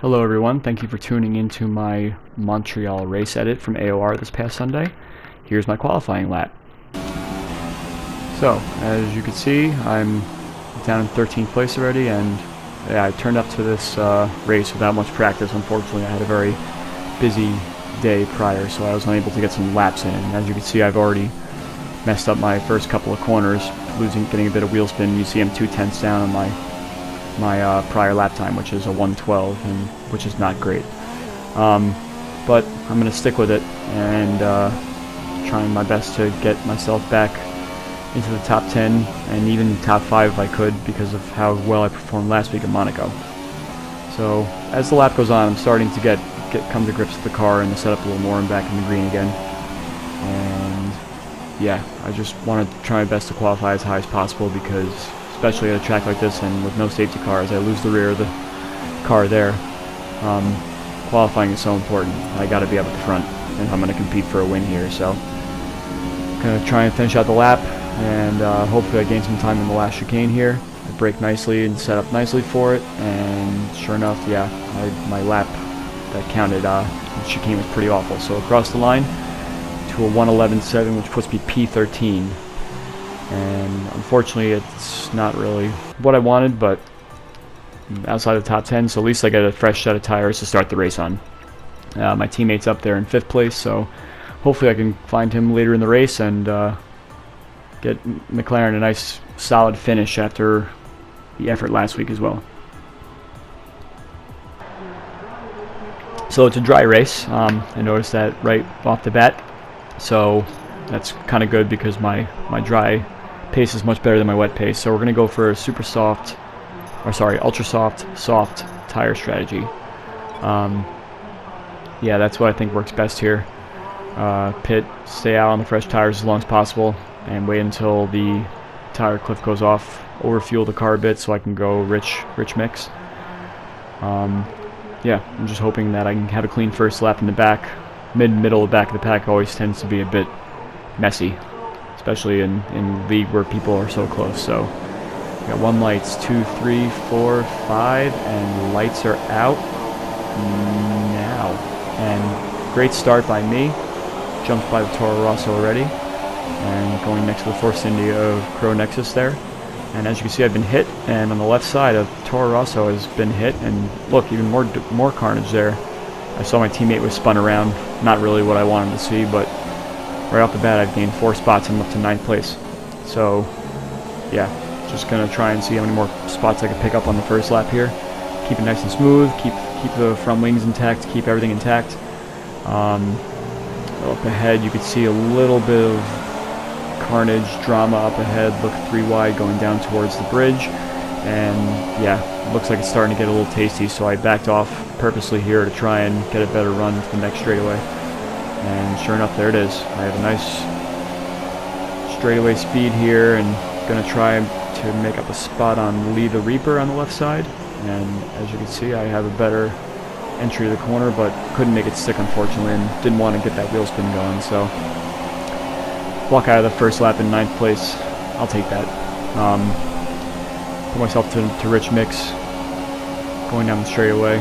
Hello everyone, thank you for tuning into my Montreal race edit from AOR this past Sunday. Here's my qualifying lap. So, as you can see, I'm down in 13th place already, and yeah, I turned up to this race without much practice. Unfortunately, I had a very busy day prior, so I was unable to get some laps in. And as you can see, I've already messed up my first couple of corners, getting a bit of wheel spin. You see I'm 2/10 down on my prior lap time, which is a 1:12, and which is not great. But I'm going to stick with it and trying my best to get myself back into the top 10 and even top 5 if I could, because of how well I performed last week at Monaco. So as the lap goes on, I'm starting to come to grips with the car and the setup a little more. I'm back in the green again, and yeah, I just want to try my best to qualify as high as possible, because especially at a track like this and with no safety cars, I lose the rear of the car there. Qualifying is so important. I got to be up at the front if I'm going to compete for a win here. So I'm going to try and finish out the lap, and hopefully I gain some time in the last chicane here. I brake nicely and set up nicely for it, and sure enough, yeah, my lap that counted, the chicane was pretty awful. So across the line to a 1:11.7, which puts me P13. And unfortunately, it's not really what I wanted, but outside the top 10, so at least I get a fresh set of tires to start the race on. My teammate's up there in 5th place, so hopefully I can find him later in the race and get McLaren a nice solid finish after the effort last week as well. So it's a dry race. I noticed that right off the bat, so that's kind of good, because my dry pace is much better than my wet pace. So we're going to go for a ultra soft tire strategy. Yeah, that's what I think works best here. Pit, stay out on the fresh tires as long as possible, and wait until the tire cliff goes off. Overfuel the car a bit so I can go rich mix. Yeah, I'm just hoping that I can have a clean first lap in the back. Middle back of the pack always tends to be a bit messy, especially in league where people are so close. So we got 1 lights, 2, 3, 4, 5, and lights are out now. And great start by me. Jumped by the Toro Rosso already, and going next to the Force India of Crow Nexus there. And as you can see, I've been hit, and on the left side of Toro Rosso has been hit, and look, even more carnage there. I saw my teammate was spun around. Not really what I wanted to see, but right off the bat, I've gained 4 spots and I'm up to 9th place. So, yeah, just gonna try and see how many more spots I can pick up on the first lap here. Keep it nice and smooth. Keep the front wings intact. Keep everything intact. Up ahead, you can see a little bit of carnage, drama up ahead. Look 3 wide going down towards the bridge, and yeah, looks like it's starting to get a little tasty. So I backed off purposely here to try and get a better run to the next straightaway. And sure enough, there it is. I have a nice straightaway speed here, and gonna try to make up a spot on Lee the Reaper on the left side. And as you can see, I have a better entry to the corner, but couldn't make it stick, unfortunately, and didn't want to get that wheel spin going. So walk out of the first lap in 9th place. I'll take that. Put myself to rich mix, going down the straightaway,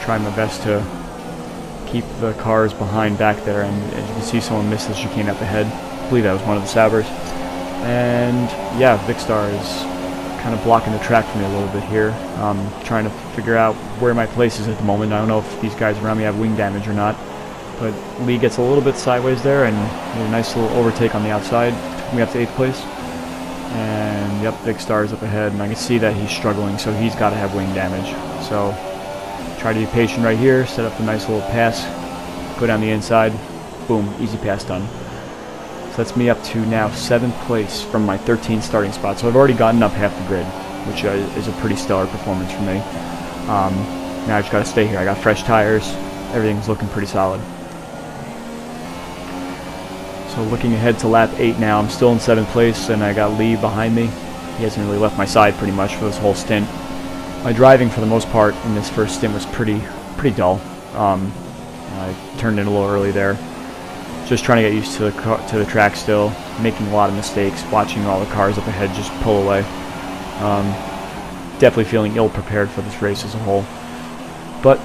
trying my best to keep the cars behind back there, and as you can see, someone missed the chicane up ahead. I believe that was one of the Sabers. And yeah, Vicstar is kind of blocking the track for me a little bit here. Trying to figure out where my place is at the moment. I don't know if these guys around me have wing damage or not, but Lee gets a little bit sideways there, and made a nice little overtake on the outside. Took me up to 8th place. And yep, Vicstar is up ahead, and I can see that he's struggling, so he's got to have wing damage. So try to be patient right here, set up a nice little pass, go down the inside, boom, easy pass done. So that's me up to now 7th place from my 13 starting spot. So I've already gotten up half the grid, which is a pretty stellar performance for me. Now I just got to stay here. I got fresh tires, everything's looking pretty solid. So looking ahead to lap 8 now, I'm still in 7th place, and I got Lee behind me. He hasn't really left my side pretty much for this whole stint. My driving, for the most part, in this first stint was pretty dull. I turned in a little early there. Just trying to get used to the track still, making a lot of mistakes, watching all the cars up ahead just pull away. Definitely feeling ill-prepared for this race as a whole. But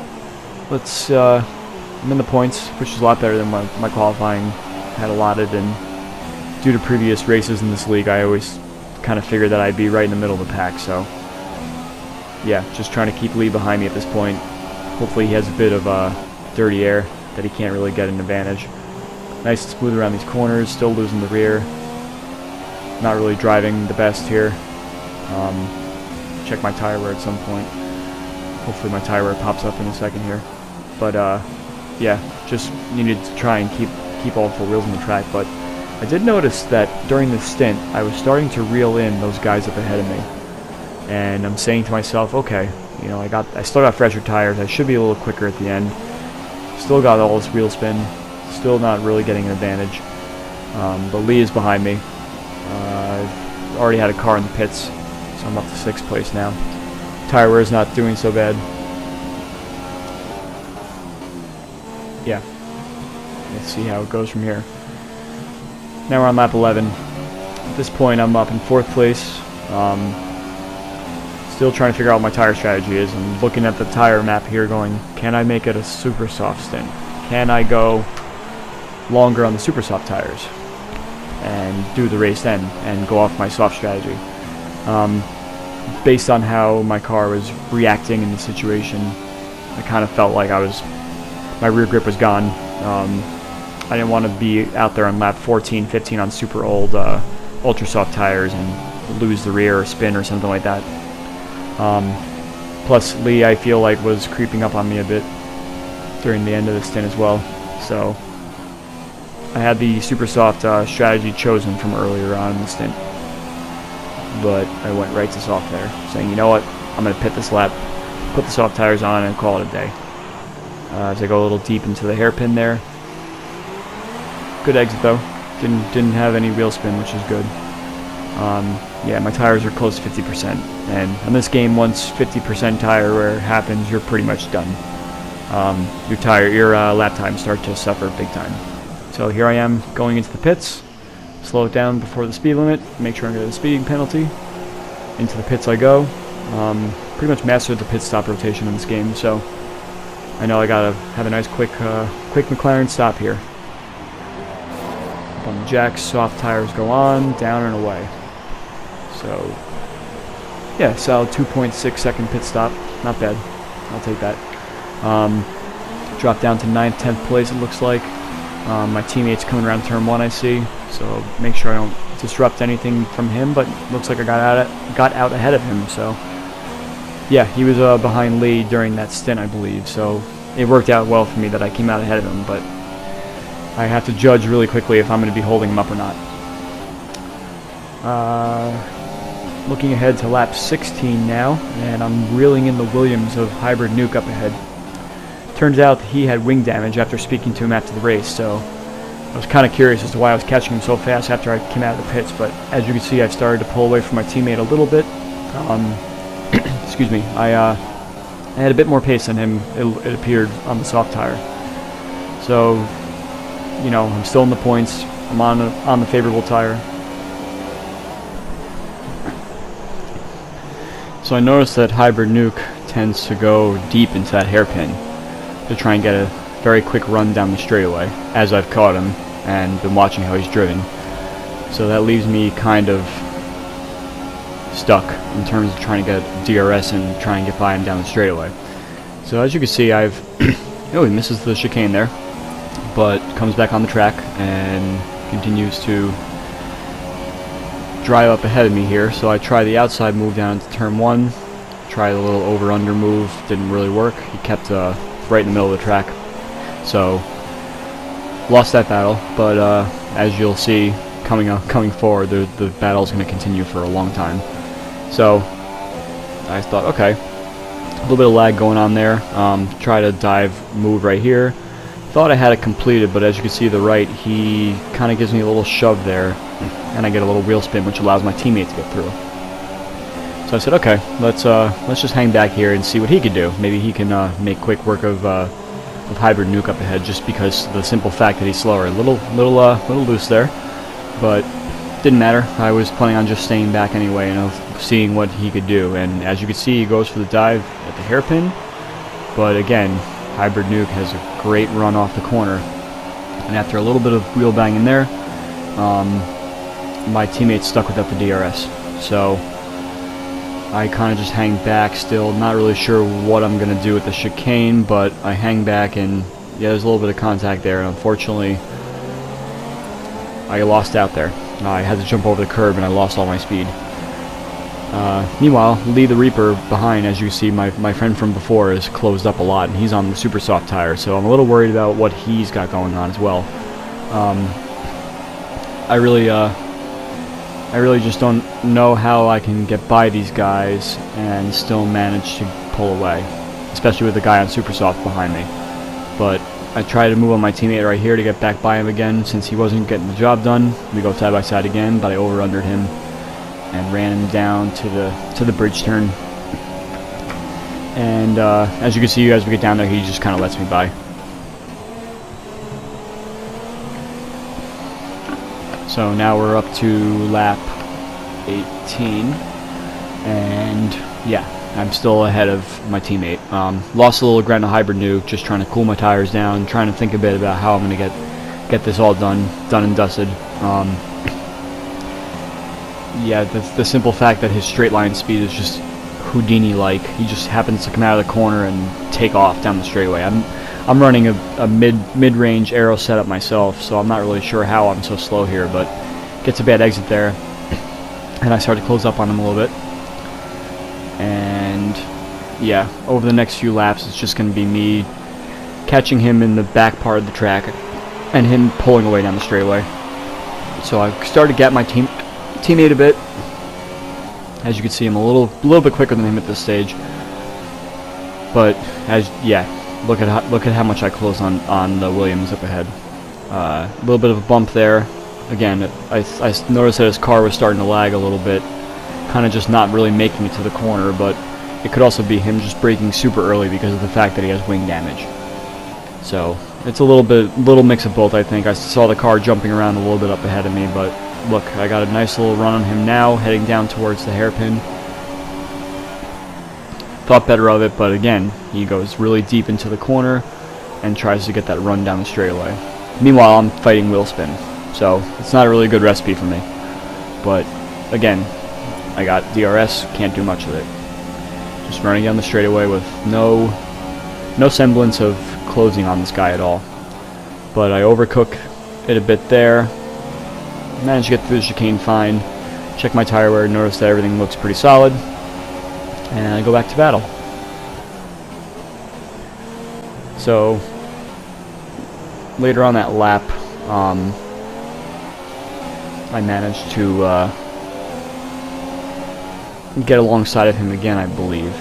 let's, I'm in the points, which is a lot better than my qualifying had allotted, and due to previous races in this league, I always kind of figured that I'd be right in the middle of the pack, so yeah, just trying to keep Lee behind me at this point. Hopefully he has a bit of dirty air that he can't really get an advantage. Nice and smooth around these corners, still losing the rear. Not really driving the best here. Check my tire wear at some point. Hopefully my tire wear pops up in a second here. But yeah, just needed to try and keep all four wheels on the track. But I did notice that during this stint, I was starting to reel in those guys up ahead of me. And I'm saying to myself, okay, you know, I still got fresher tires. I should be a little quicker at the end. Still got all this wheel spin. Still not really getting an advantage. But Lee is behind me. I've already had a car in the pits, so I'm up to 6th place now. Tire wear is not doing so bad. Yeah. Let's see how it goes from here. Now we're on lap 11. At this point, I'm up in 4th place. Still trying to figure out what my tire strategy is. I'm looking at the tire map here going, can I make it a super soft stint? Can I go longer on the super soft tires and do the race then and go off my soft strategy? Based on how my car was reacting in the situation, I kind of felt like my rear grip was gone. I didn't want to be out there on lap 14, 15 on super old ultra soft tires and lose the rear or spin or something like that. Plus Lee, I feel like, was creeping up on me a bit during the end of the stint as well. So I had the super soft strategy chosen from earlier on in the stint, but I went right to soft there, saying, you know what, I'm going to pit this lap, put the soft tires on, and call it a day. As I go a little deep into the hairpin there. Good exit though. Didn't have any wheel spin, which is good. Yeah, my tires are close to 50%, and in this game, once 50% tire wear happens, you're pretty much done. Your lap times start to suffer big time. So here I am going into the pits. Slow it down before the speed limit. Make sure I get a speeding penalty. Into the pits I go. Pretty much mastered the pit stop rotation in this game, so I know I gotta have a nice quick McLaren stop here. Up on the jacks, soft tires go on, down and away. So yeah, solid 2.6 second pit stop. Not bad. I'll take that. Drop down to 9th, 10th place, it looks like. My teammate's coming around turn 1, I see, so make sure I don't disrupt anything from him, but looks like I got out ahead of him, so yeah, he was behind Lee during that stint, I believe, so it worked out well for me that I came out ahead of him, but I have to judge really quickly if I'm going to be holding him up or not. Looking ahead to lap 16 now, and I'm reeling in the Williams of Hybrid Nuke up ahead. Turns out he had wing damage after speaking to him after the race, so I was kind of curious as to why I was catching him so fast after I came out of the pits, but as you can see, I've started to pull away from my teammate a little bit. Excuse me, I had a bit more pace than him, it appeared, on the soft tire. So, you know, I'm still in the points, I'm on the favorable tire. So I noticed that Hybrid Nuke tends to go deep into that hairpin to try and get a very quick run down the straightaway, as I've caught him and been watching how he's driven. So that leaves me kind of stuck in terms of trying to get DRS and try and get by him down the straightaway. So as you can see, oh, he misses the chicane there, but comes back on the track and continues to drive up ahead of me here. So I try the outside move down into turn 1, tried a little over-under move, didn't really work. He kept right in the middle of the track, so lost that battle, but as you'll see coming forward, the battle's going to continue for a long time. So I thought, okay, a little bit of lag going on there. Try to dive move right here. Thought I had it completed, but as you can see, the right, he kind of gives me a little shove there, and I get a little wheel spin, which allows my teammate to get through. So I said, okay, let's just hang back here and see what he can do. Maybe he can make quick work of Hybrid Nuke up ahead, just because the simple fact that he's slower. A little loose there, but didn't matter. I was planning on just staying back anyway and seeing what he could do. And as you can see, he goes for the dive at the hairpin, but again, hybrid nuke has a great run off the corner. And after a little bit of wheel banging there, my teammate stuck without the DRS. So I kind of just hang back still, not really sure what I'm going to do with the chicane, but I hang back and yeah, there's a little bit of contact there, and unfortunately I lost out there. I had to jump over the curb and I lost all my speed. Meanwhile, Lee the Reaper behind, as you see, my friend from before is closed up a lot, and he's on the super soft tire, so I'm a little worried about what he's got going on as well. I really just don't know how I can get by these guys and still manage to pull away, especially with the guy on super soft behind me. But I try to move on my teammate right here to get back by him again, since he wasn't getting the job done. We go side by side again, but I over-undered him and ran him down to the bridge turn. And as you can see, as we get down there, he just kind of lets me by. So now we're up to lap 18, and yeah, I'm still ahead of my teammate. Lost a little ground to hybrid nuke, just trying to cool my tires down, trying to think a bit about how I'm going to get this all done and dusted. Yeah, the simple fact that his straight line speed is just Houdini-like. He just happens to come out of the corner and take off down the straightaway. I'm running a mid-range aero setup myself, so I'm not really sure how I'm so slow here, but gets a bad exit there, and I start to close up on him a little bit. And yeah, over the next few laps, it's just going to be me catching him in the back part of the track and him pulling away down the straightaway. So I started to get my teammate a bit. As you can see, I'm a little bit quicker than him at this stage. But look at how much I close on the Williams up ahead. A little bit of a bump there. Again, I noticed that his car was starting to lag a little bit, kind of just not really making it to the corner. But it could also be him just braking super early because of the fact that he has wing damage. So it's a little mix of both. I think I saw the car jumping around a little bit up ahead of me, but look, I got a nice little run on him now, heading down towards the hairpin. Thought better of it, but again, he goes really deep into the corner and tries to get that run down the straightaway. Meanwhile, I'm fighting wheel spin, so it's not a really good recipe for me. But again, I got DRS, can't do much of it. Just running down the straightaway with no semblance of closing on this guy at all. But I overcook it a bit there. Managed to get through the chicane fine. Check my tire wear, notice that everything looks pretty solid, and I go back to battle. So later on that lap, I managed to get alongside of him again, I believe.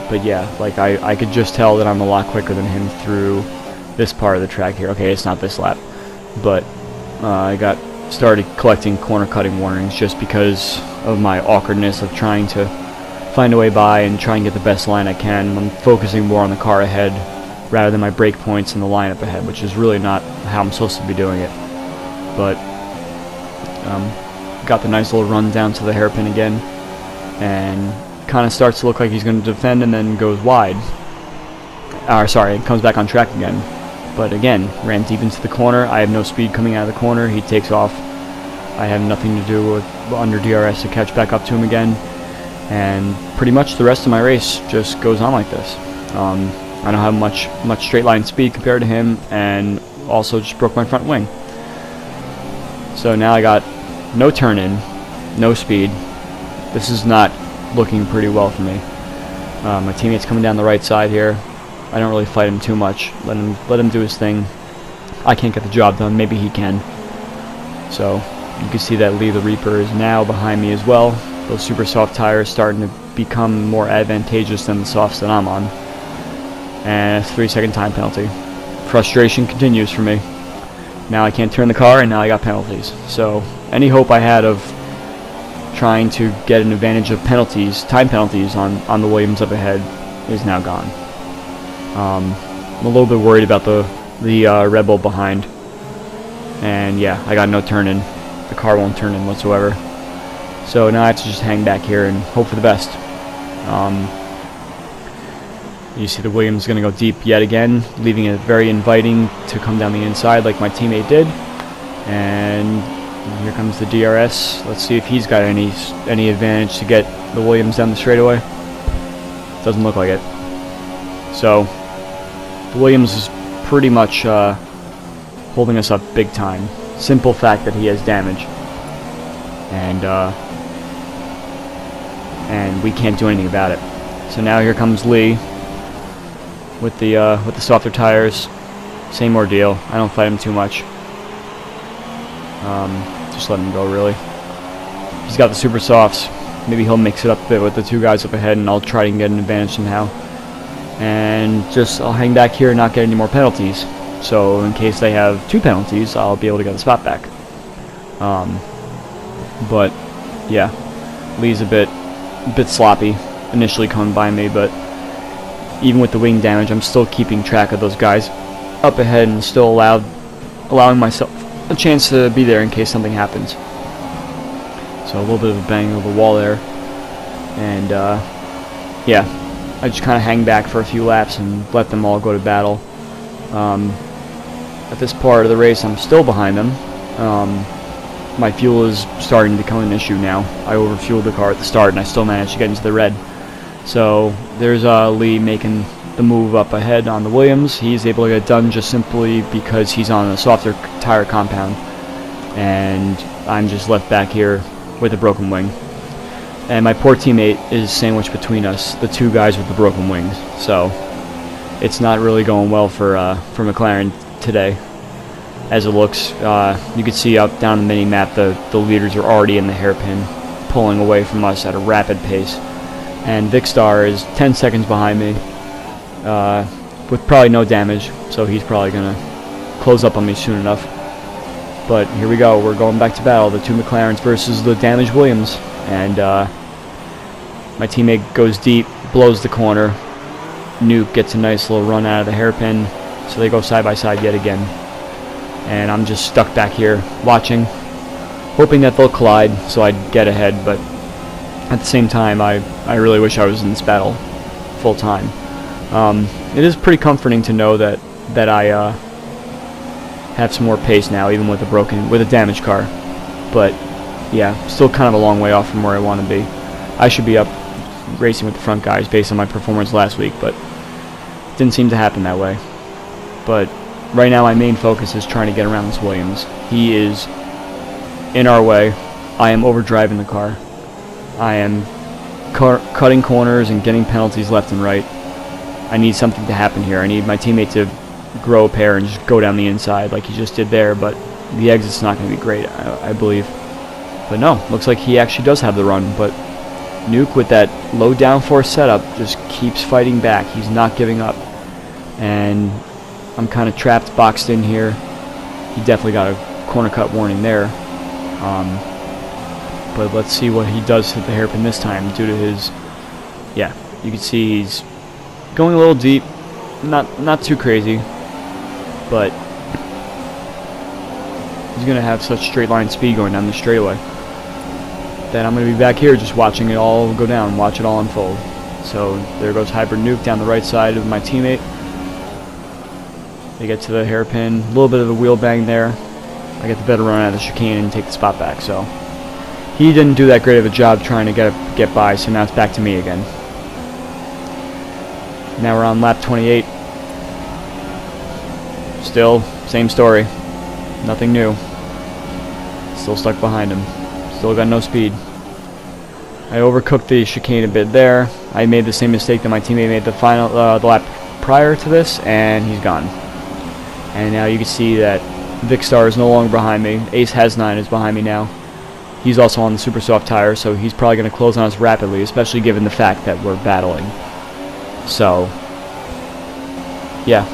But yeah, like I could just tell that I'm a lot quicker than him through this part of the track here. Okay, it's not this lap, but I started collecting corner cutting warnings just because of my awkwardness of trying to find a way by and try and get the best line I can. I'm focusing more on the car ahead rather than my brake points and the line up ahead, which is really not how I'm supposed to be doing it. But got the nice little run down to the hairpin again, and kind of starts to look like he's going to defend and then goes wide. Sorry, it comes back on track again. But again, ran deep into the corner. I have no speed coming out of the corner. He takes off. I have nothing to do with under DRS to catch back up to him again. And pretty much the rest of my race just goes on like this. I don't have much straight line speed compared to him, and also just broke my front wing. So now I got no turn in, no speed. This is not looking pretty well for me. My teammate's coming down the right side here. I don't really fight him too much. Let him do his thing. I can't get the job done. Maybe he can. So you can see that Lee the Reaper is now behind me as well. Those super soft tires starting to become more advantageous than the softs that I'm on. And a 3-second time penalty. Frustration continues for me. Now I can't turn the car, and now I got penalties. So any hope I had of trying to get an advantage of penalties, time penalties on the Williams up ahead is now gone. I'm a little bit worried about the Red Bull behind, and yeah, I got no turn in. The car won't turn in whatsoever. So now I have to just hang back here and hope for the best. You see the Williams is going to go deep yet again, leaving it very inviting to come down the inside like my teammate did. And here comes the DRS. Let's see if he's got any advantage to get the Williams down the straightaway. Doesn't look like it. So the Williams is pretty much holding us up big time. Simple fact that he has damage, and we can't do anything about it. So now here comes Lee with the softer tires. Same ordeal. I don't fight him too much. Just let him go, really. He's got the super softs. Maybe he'll mix it up a bit with the two guys up ahead, and I'll try and get an advantage somehow. And I'll hang back here and not get any more penalties. So in case they have 2 penalties, I'll be able to get the spot back. But yeah, Lee's a bit sloppy initially coming by me, but even with the wing damage, I'm still keeping track of those guys up ahead and still allowing myself a chance to be there in case something happens. So a little bit of a bang of the wall there, and yeah, I just kind of hang back for a few laps and let them all go to battle. At this part of the race, I'm still behind them. My fuel is starting to become an issue now. I overfueled the car at the start, and I still managed to get into the red. So there's Lee making the move up ahead on the Williams. He's able to get it done just simply because he's on a softer tire compound, and I'm just left back here with a broken wing. And my poor teammate is sandwiched between us, the 2 guys with the broken wings. So it's not really going well for McLaren today, as it looks. You can see up down the mini map the leaders are already in the hairpin, pulling away from us at a rapid pace. And Vicstar is 10 seconds behind me, with probably no damage, so he's probably gonna close up on me soon enough. But here we go, we're going back to battle, the 2 McLarens versus the damaged Williams. And my teammate goes deep, blows the corner. Nuke gets a nice little run out of the hairpin, so they go side by side yet again. And I'm just stuck back here watching, hoping that they'll collide so I'd get ahead, but at the same time I really wish I was in this battle full time. It is pretty comforting to know that I have some more pace now, even with a damaged car. But yeah, still kind of a long way off from where I want to be. I should be up racing with the front guys based on my performance last week, but it didn't seem to happen that way. But right now my main focus is trying to get around this Williams. He is in our way. I am overdriving the car. I am cutting corners and getting penalties left and right. I need something to happen here. I need my teammate to grow a pair and just go down the inside like he just did there, but the exit's not going to be great, I believe. But no, looks like he actually does have the run, but Nuke with that low downforce setup just keeps fighting back. He's not giving up. And I'm kind of trapped, boxed in here. He definitely got a corner cut warning there. But let's see what he does hit the hairpin this time due to his... Yeah, you can see he's going a little deep. Not too crazy, but he's going to have such straight line speed going down the straightaway that I'm going to be back here just watching it all go down, watch it all unfold. So there goes Hybrid Nuke down the right side of my teammate. They get to the hairpin, a little bit of a wheel bang there. I get the better run out of the chicane and take the spot back. So he didn't do that great of a job trying to get by, so now it's back to me again. Now we're on lap 28. Still, same story. Nothing new. Still stuck behind him. Still got no speed. I overcooked the chicane a bit there. I made the same mistake that my teammate made the lap prior to this, and he's gone. And now you can see that Vicstar is no longer behind me. Ace Has9 is behind me now. He's also on the super soft tire, so he's probably going to close on us rapidly, especially given the fact that we're battling. So, yeah.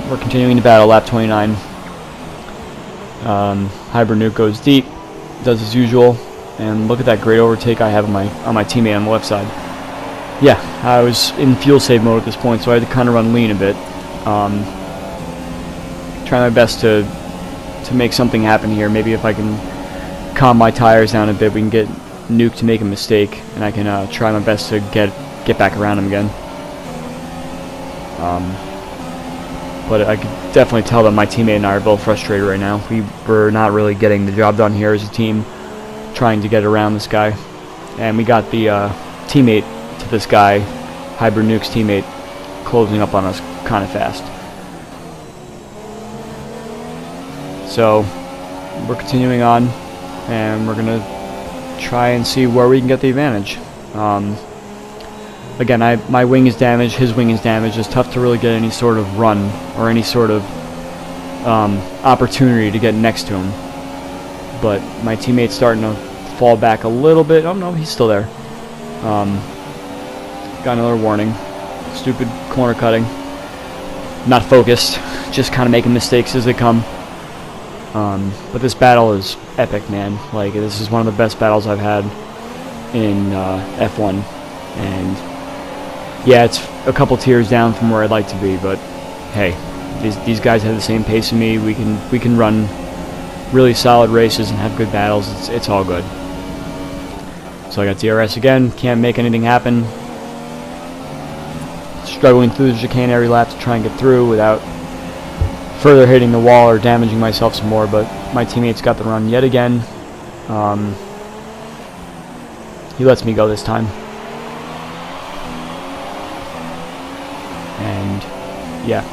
We're continuing to battle lap 29. Hybrid Nuke goes deep, does as usual, and look at that great overtake I have on my teammate on the left side. Yeah, I was in fuel save mode at this point, so I had to kind of run lean a bit. Try my best to make something happen here. Maybe if I can calm my tires down a bit, we can get Nuke to make a mistake, and I can try my best to get get back around him again. But I could definitely tell that my teammate and I are both frustrated right now. We're not really getting the job done here as a team, trying to get around this guy. And we got the teammate to this guy, Hybrid Nuke's teammate, closing up on us kind of fast. So we're continuing on, and we're going to try and see where we can get the advantage. Again, my wing is damaged, his wing is damaged. It's tough to really get any sort of run or any sort of opportunity to get next to him. But my teammate's starting to fall back a little bit. Oh no, he's still there. Got another warning. Stupid corner cutting. Not focused. Just kind of making mistakes as they come. But this battle is epic, man. Like, this is one of the best battles I've had in F1. And yeah, it's a couple tiers down from where I'd like to be, but hey, these guys have the same pace as me. We can run really solid races and have good battles. It's all good. So I got DRS again. Can't make anything happen. Struggling through the chicane every lap to try and get through without further hitting the wall or damaging myself some more. But my teammates got the run yet again. He lets me go this time. And yeah,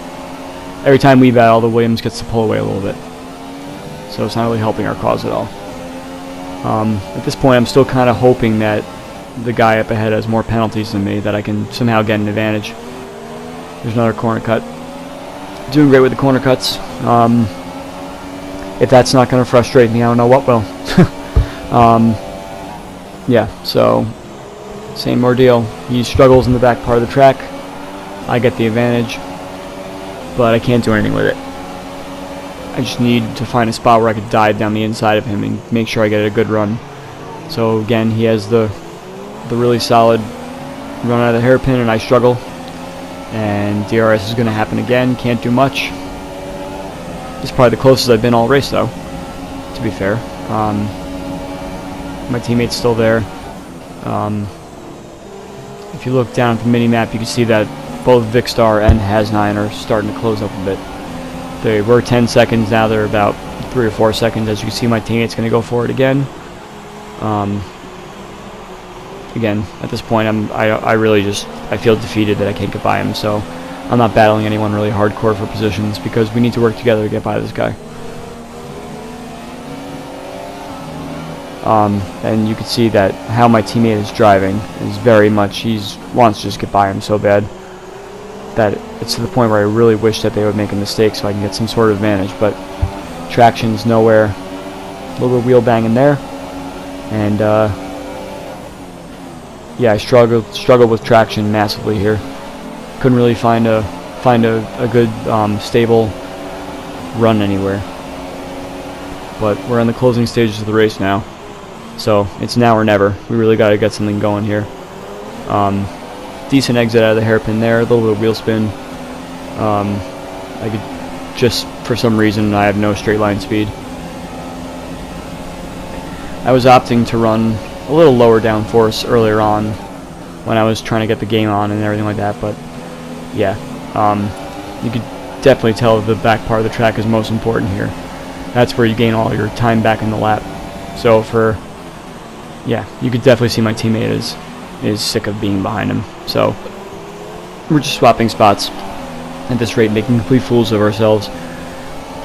every time we battle, the Williams gets to pull away a little bit, so it's not really helping our cause at all. At this point, I'm still kind of hoping that the guy up ahead has more penalties than me, that I can somehow get an advantage. There's another corner cut. Doing great with the corner cuts. If that's not going to frustrate me, I don't know what will. Yeah, so same ordeal. He struggles in the back part of the track. I get the advantage, but I can't do anything with it. I just need to find a spot where I could dive down the inside of him and make sure I get a good run. So again, he has the really solid run out of the hairpin, and I struggle. And DRS is going to happen again. Can't do much. It's probably the closest I've been all race, though, to be fair. My teammate's still there. If you look down at the mini-map, you can see that both Vicstar and Has9 are starting to close up a bit. They were 10 seconds, now they're about 3 or 4 seconds. As you can see, my teammate's going to go for it again. Again, at this point, I really just, I feel defeated that I can't get by him, so I'm not battling anyone really hardcore for positions because we need to work together to get by this guy. And you can see that how my teammate is driving is very much, he wants to just get by him so bad that it's to the point where I really wish that they would make a mistake so I can get some sort of advantage, but traction's nowhere. A little bit of wheel banging there, and yeah, I struggled with traction massively here. Couldn't really find a good stable run anywhere. But we're in the closing stages of the race now, so it's now or never. We really got to get something going here. Decent exit out of the hairpin there, a little bit of wheel spin. I could just, for some reason, I have no straight line speed. I was opting to run a little lower downforce earlier on when I was trying to get the game on and everything like that, but yeah, you could definitely tell the back part of the track is most important here. That's where you gain all your time back in the lap. So yeah, you could definitely see my teammate is sick of being behind him. So we're just swapping spots at this rate, making complete fools of ourselves,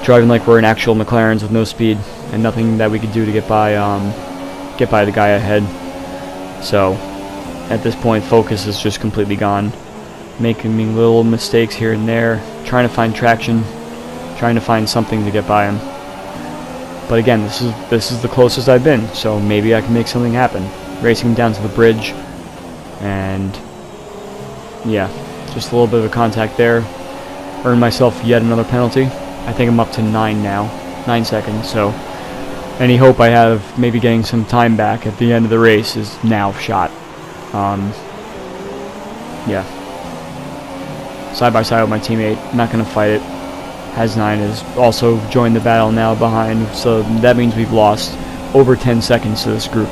driving like we're in actual McLarens with no speed and nothing that we could do to get by the guy ahead. So at this point, focus is just completely gone, making little mistakes here and there, trying to find traction, trying to find something to get by him. But again, this is the closest I've been, so maybe I can make something happen. Racing down to the bridge, and yeah, just a little bit of a contact there. Earned myself yet another penalty. I think I'm up to 9 now, 9 seconds, so any hope I have maybe getting some time back at the end of the race is now shot. Yeah. Side by side with my teammate, not going to fight it. Has9 has also joined the battle now behind, so that means we've lost over 10 seconds to this group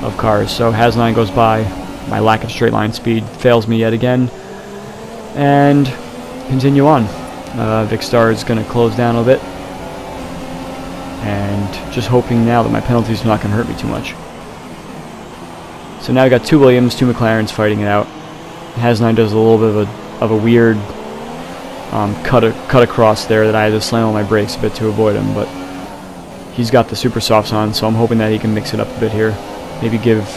of cars. So Has9 goes by, my lack of straight line speed fails me yet again, and continue on. Vicstar is going to close down a bit, and just hoping now that my penalties are not going to hurt me too much. So now I got 2 Williams, 2 McLarens fighting it out. Has9 does a little bit of a weird cut across there that I had to slam on my brakes a bit to avoid him, but he's got the super softs on, so I'm hoping that he can mix it up a bit here. Maybe give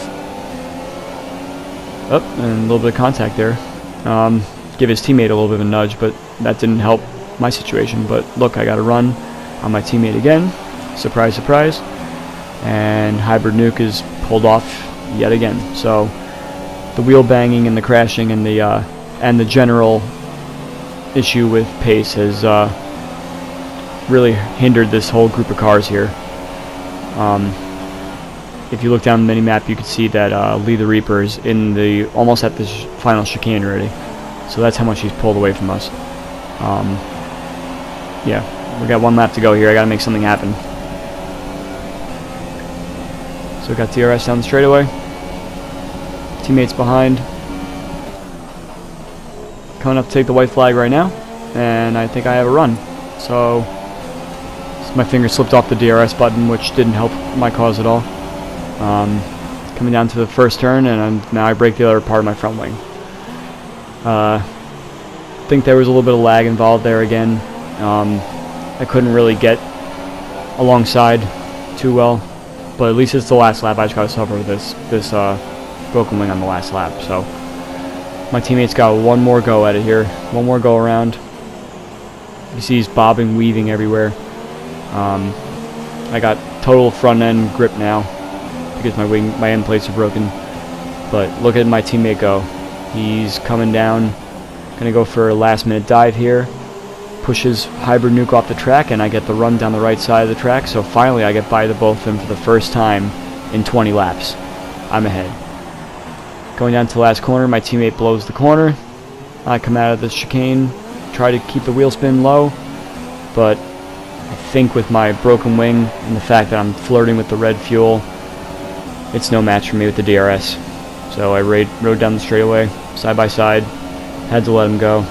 up and a little bit of contact there. Give his teammate a little bit of a nudge, but that didn't help my situation. But look, I got a run on my teammate again. Surprise, surprise. And Hybrid Nuke is pulled off yet again. So the wheel banging and the crashing and the general issue with pace has really hindered this whole group of cars here. If you look down the mini-map, you can see that Lee the Reaper is almost at the final chicane already. So that's how much he's pulled away from us. Yeah, we got 1 lap to go here. I got to make something happen. So we got DRS down the straightaway. Teammates behind. Coming up to take the white flag right now, and I think I have a run. So my finger slipped off the DRS button, which didn't help my cause at all. Coming down to the first turn, and now I break the other part of my front wing. Think there was a little bit of lag involved there again. I couldn't really get alongside too well, but at least it's the last lap. I just got to suffer with this broken wing on the last lap. So my teammates got 1 more go at it here, 1 more go around. You see he's bobbing, weaving everywhere. I got total front end grip now because my end plates are broken. But look at my teammate go. He's coming down, gonna go for a last minute dive here. Pushes Hybrid Nuke off the track, and I get the run down the right side of the track. So finally I get by the both of them for the first time in 20 laps. I'm ahead. Going down to the last corner, my teammate blows the corner. I come out of the chicane, try to keep the wheel spin low, but I think with my broken wing and the fact that I'm flirting with the red fuel, it's no match for me with the DRS. So I rode down the straightaway, side by side, had to let him go.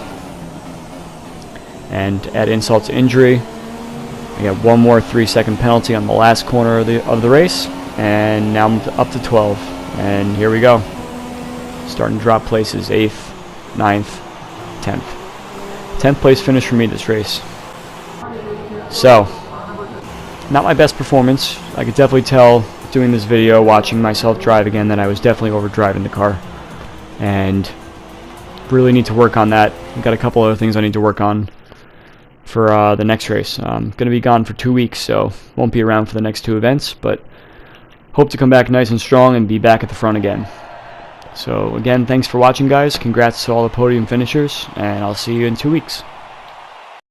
And add insult to injury, I got 1 more 3-second penalty on the last corner of the race, and now I'm up to 12. And here we go. Starting to drop places, 8th, 9th, 10th. 10th place finish for me this race. So, not my best performance. I could definitely tell doing this video, watching myself drive again, that I was definitely overdriving the car. And really need to work on that. I've got a couple other things I need to work on for the next race. I'm going to be gone for 2 weeks, so won't be around for the next 2 events, but hope to come back nice and strong and be back at the front again. So again, thanks for watching, guys. Congrats to all the podium finishers, and I'll see you in 2 weeks.